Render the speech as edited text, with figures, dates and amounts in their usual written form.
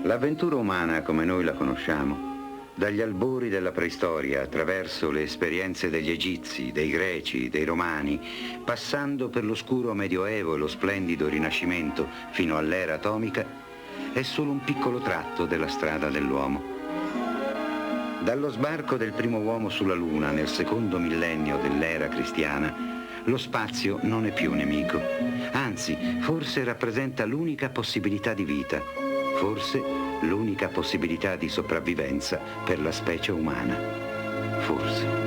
L'avventura umana come noi la conosciamo, dagli albori della preistoria, attraverso le esperienze degli egizi, dei greci, dei romani, passando per l'oscuro medioevo e lo splendido rinascimento fino all'era atomica, è solo un piccolo tratto della strada dell'uomo. Dallo sbarco del primo uomo sulla Luna nel secondo millennio dell'era cristiana, lo spazio non è più nemico, anzi, forse rappresenta l'unica possibilità di vita, forse l'unica possibilità di sopravvivenza per la specie umana, forse.